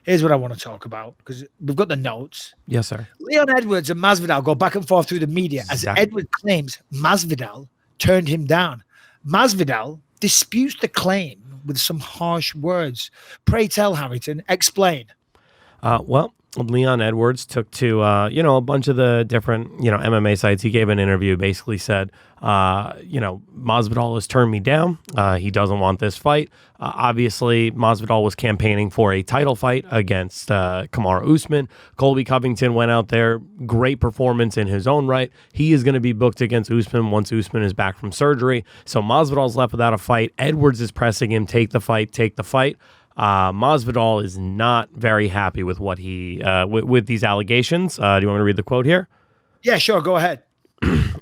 Here's what I want to talk about because we've got the notes. Yes, sir. Leon Edwards and Masvidal go back and forth through the media as Edwards claims Masvidal turned him down. Masvidal disputes the claim with some harsh words. Pray tell, Harrington, explain. Well, Leon Edwards took to, a bunch of the different, MMA sites. He gave an interview, basically said, Masvidal has turned me down. He doesn't want this fight. Obviously, Masvidal was campaigning for a title fight against Kamaru Usman. Colby Covington went out there. Great performance in his own right. He is going to be booked against Usman once Usman is back from surgery. So Masvidal's left without a fight. Edwards is pressing him, take the fight. Masvidal is not very happy with what he with these allegations. Do you want me to read the quote here? Yeah, sure. Go ahead.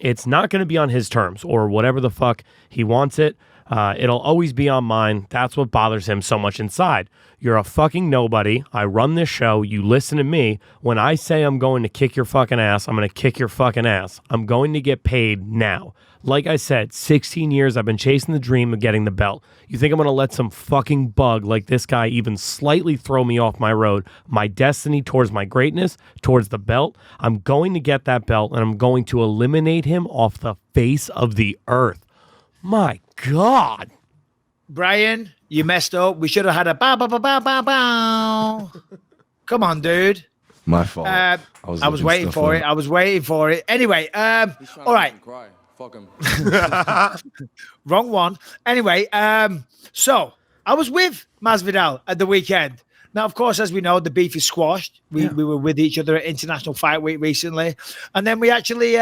It's not going to be on his terms or whatever the fuck he wants it. It'll always be on mine. That's what bothers him so much inside. You're a fucking nobody. I run this show. You listen to me. When I say I'm going to kick your fucking ass, I'm going to kick your fucking ass. I'm going to get paid now. Like I said, 16 years I've been chasing the dream of getting the belt. You think I'm going to let some fucking bug like this guy even slightly throw me off my road, my destiny towards my greatness, towards the belt? I'm going to get that belt, and I'm going to eliminate him off the face of the earth. My God. Brian, you messed up. We should have had a bow, bow, bow, bow, bow, bow. Come on, dude. My fault. I was waiting for it. I was waiting for it. Anyway, all right. Fuck him. Wrong one. Anyway, so I was with Masvidal at the weekend. Now, of course, as we know, the beef is squashed. We were with each other at International Fight Week recently. And then we actually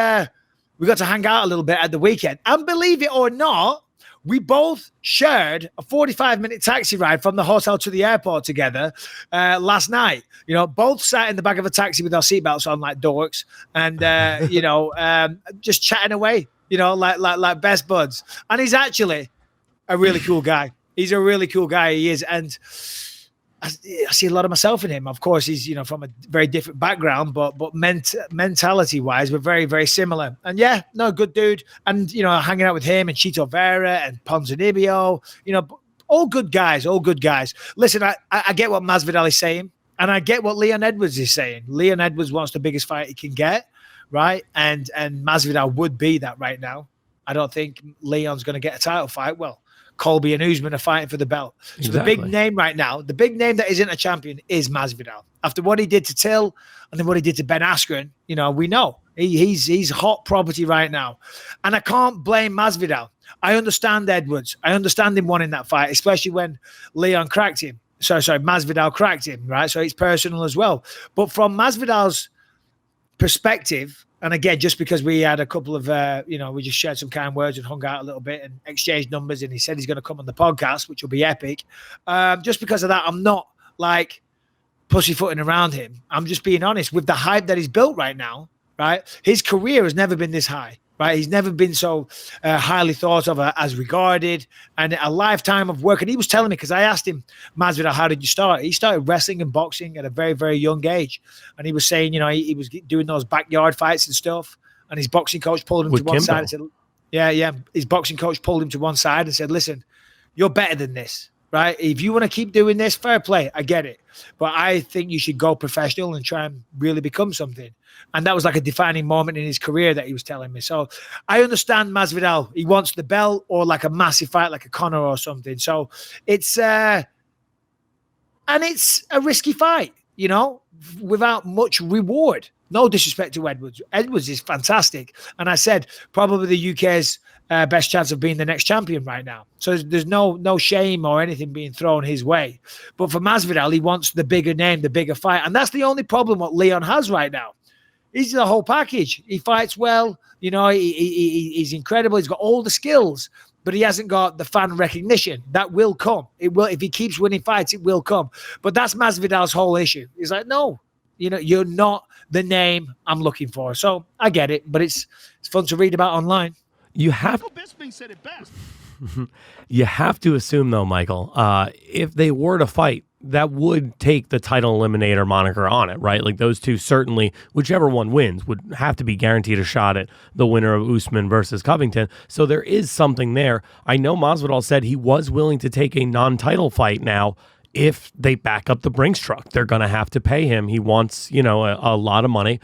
we got to hang out a little bit at the weekend. And believe it or not, we both shared a 45-minute taxi ride from the hotel to the airport together last night. Both sat in the back of a taxi with our seatbelts on like dorks and, just chatting away, like best buds. And he's actually a really cool guy. He's a really cool guy. He is. And I see a lot of myself in him. Of course, he's, from a very different background, but mentality-wise, we're very, very similar. And yeah, no, good dude. And, hanging out with him and Chito Vera and Ponzinibbio, all good guys. Listen, I get what Masvidal is saying, and I get what Leon Edwards is saying. Leon Edwards wants the biggest fight he can get, right? And Masvidal would be that right now. I don't think Leon's going to get a title fight. Well, Colby and Usman are fighting for the belt. So exactly. The big name right now, the big name that isn't a champion is Masvidal. After what he did to Till and then what he did to Ben Askren, we know he's hot property right now. And I can't blame Masvidal. I understand Edwards. I understand him wanting that fight, especially when Leon cracked him. Masvidal cracked him, right? So it's personal as well. But from Masvidal's perspective, and again, just because we had a couple of, we just shared some kind words and hung out a little bit and exchanged numbers, and he said he's going to come on the podcast, which will be epic. Just because of that, I'm not like pussyfooting around him. I'm just being honest with the hype that he's built right now, right? His career has never been this high, right? He's never been so highly thought of as regarded, and a lifetime of work. And he was telling me, because I asked him, Masvidal, how did you start? He started wrestling and boxing at a very, very young age. And he was saying, he was doing those backyard fights and stuff. And his boxing coach pulled him to one side and said, yeah. His boxing coach pulled him to one side and said, listen, you're better than this, right? If you want to keep doing this, fair play. I get it. But I think you should go professional and try and really become something. And that was like a defining moment in his career that he was telling me. So I understand Masvidal. He wants the belt or like a massive fight like a Conor or something. So it's and it's a risky fight, without much reward. No disrespect to Edwards. Edwards is fantastic. And I said probably the UK's best chance of being the next champion right now. So there's no shame or anything being thrown his way. But for Masvidal, he wants the bigger name, the bigger fight. And that's the only problem what Leon has right now. He's the whole package. He fights well. He's incredible. He's got all the skills, but he hasn't got the fan recognition. That will come. It will. If he keeps winning fights, it will come. But that's Masvidal's whole issue. He's like, no, you're not the name I'm looking for. So I get it, but it's fun to read about online. Michael Bisping said it best. You have to assume, though, Michael, if they were to fight, that would take the title eliminator moniker on it, right? Like those two certainly, whichever one wins, would have to be guaranteed a shot at the winner of Usman versus Covington. So there is something there. I know Masvidal said he was willing to take a non-title fight now if they back up the Brinks truck. They're going to have to pay him. He wants, a lot of money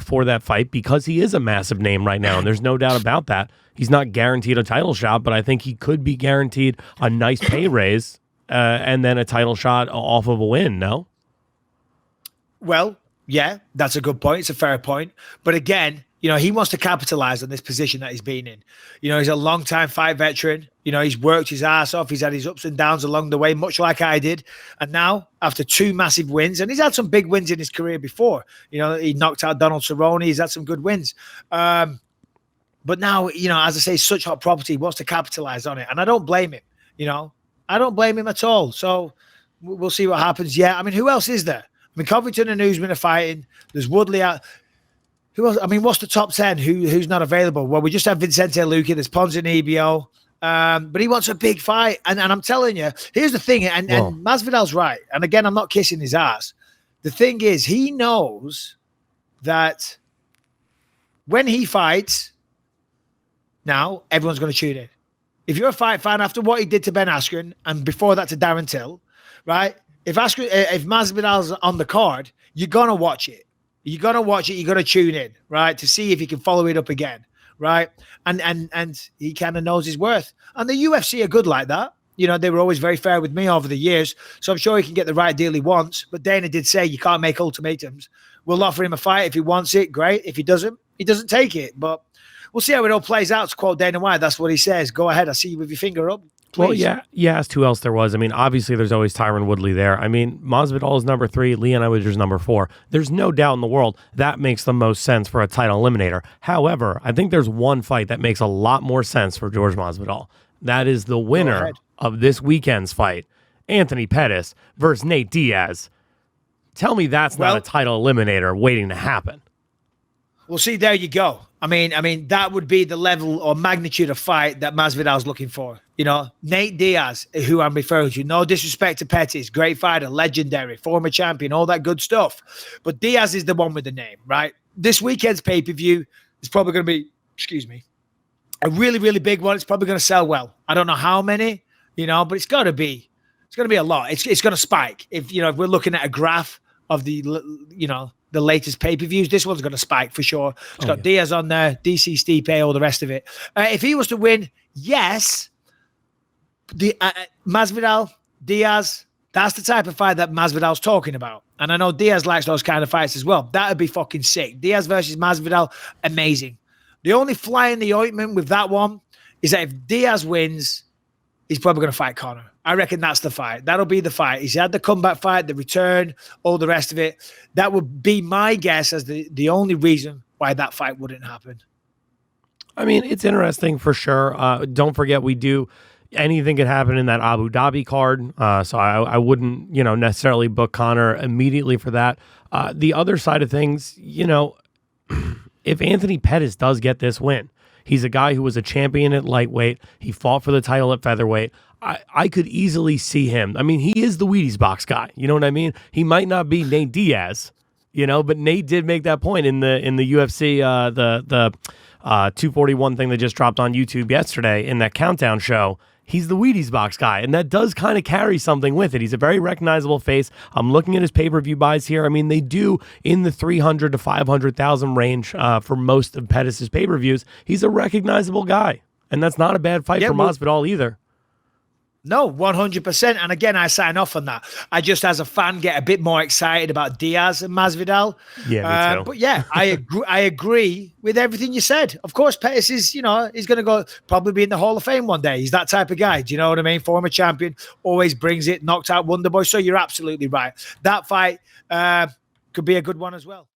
for that fight because he is a massive name right now, and there's no doubt about that. He's not guaranteed a title shot, but I think he could be guaranteed a nice pay raise and then a title shot off of a win, no? Well, yeah, that's a good point. It's a fair point. But again, he wants to capitalize on this position that he's been in. He's a long-time fight veteran. He's worked his ass off. He's had his ups and downs along the way, much like I did. And now, after 2 massive wins, and he's had some big wins in his career before. He knocked out Donald Cerrone. He's had some good wins. But now, as I say, such hot property, he wants to capitalize on it. And I don't blame him. I don't blame him at all. So we'll see what happens. Yeah, I mean, who else is there? I mean, Covington and Usman are fighting. There's Woodley out. Who else? I mean, what's the top 10? Who's not available? Well, we just have Vicente Luque. There's Ponzinibbio. But he wants a big fight. And I'm telling you, here's the thing. And Masvidal's right. And again, I'm not kissing his ass. The thing is, he knows that when he fights, now everyone's going to tune in. If you're a fight fan, after what he did to Ben Askren and before that to Darren Till, right? If Masvidal's on the card, you're going to watch it. You're going to watch it. You're going to tune in, right? To see if you can follow it up again, right? And he kind of knows his worth. And the UFC are good like that. They were always very fair with me over the years. So I'm sure he can get the right deal he wants. But Dana did say you can't make ultimatums. We'll offer him a fight. If he wants it, great. If he doesn't take it. But we'll see how it all plays out. To quote Dana White, that's what he says. Go ahead. I see you with your finger up. Please. Well, yeah. You asked who else there was. I mean, obviously, there's always Tyron Woodley there. I mean, Masvidal is number 3. Leon Edwards number 4. There's no doubt in the world that makes the most sense for a title eliminator. However, I think there's one fight that makes a lot more sense for Jorge Masvidal. That is the winner of this weekend's fight, Anthony Pettis versus Nate Diaz. Tell me that's not a title eliminator waiting to happen. Well, see, there you go. I mean, that would be the level or magnitude of fight that Masvidal's looking for. Nate Diaz, who I'm referring to, no disrespect to Pettis, great fighter, legendary, former champion, all that good stuff. But Diaz is the one with the name, right? This weekend's pay-per-view is probably going to be, a really, really big one. It's probably going to sell well. I don't know how many, but it's got to be a lot. It's going to spike. If we're looking at a graph of the latest pay-per-views, this one's going to spike for sure. It's got Diaz on there, DC Stipe, all the rest of it. If he was to win, yes, Masvidal, Diaz, that's the type of fight that Masvidal's talking about. And I know Diaz likes those kind of fights as well. That would be fucking sick. Diaz versus Masvidal, amazing. The only fly in the ointment with that one is that if Diaz wins, he's probably going to fight Conor. I reckon that's the fight. That'll be the fight. He's had the comeback fight, the return, all the rest of it. That would be my guess as the only reason why that fight wouldn't happen. I mean, it's interesting for sure. Don't forget, anything could happen in that Abu Dhabi card. So I wouldn't, necessarily book Conor immediately for that. The other side of things, if Anthony Pettis does get this win, he's a guy who was a champion at lightweight. He fought for the title at featherweight. I could easily see him. I mean, he is the Wheaties box guy. You know what I mean? He might not be Nate Diaz, but Nate did make that point in the UFC, the 241 thing that just dropped on YouTube yesterday in that countdown show. He's the Wheaties box guy, and that does kind of carry something with it. He's a very recognizable face. I'm looking at his pay-per-view buys here. I mean, they do in the 300 to 500,000 range for most of Pettis' pay-per-views. He's a recognizable guy, and that's not a bad fight for Masvidal either. No, 100%. And again, I sign off on that. I just, as a fan, get a bit more excited about Diaz and Masvidal. Yeah, me too. But yeah, I agree with everything you said. Of course, Pettis is, he's going to go probably be in the Hall of Fame one day. He's that type of guy. Do you know what I mean? Former champion, always brings it, knocked out Wonderboy. So you're absolutely right. That fight could be a good one as well.